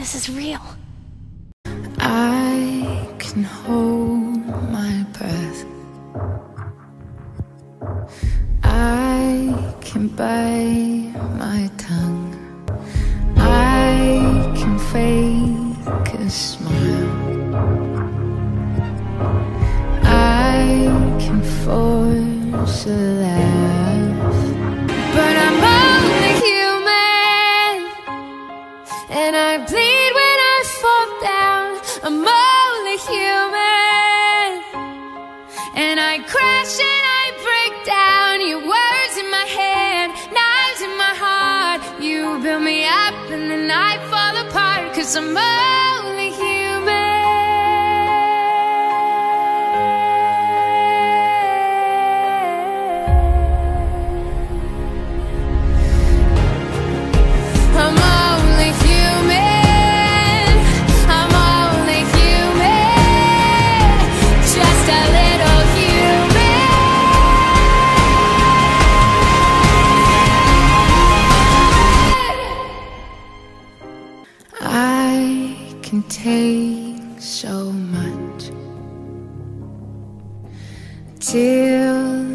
This is real. I can hold my breath. I can bite my tongue. I can fake a smile. I can force a laugh. But I'm only human, and I bleed when I fall down. I'm only human, and I crash and I break down. Your words in my head, knives in my heart. You build me up and then I fall apart, 'cause I'm only human. I'm only human. I'm only human. Just a little human. I can take so much till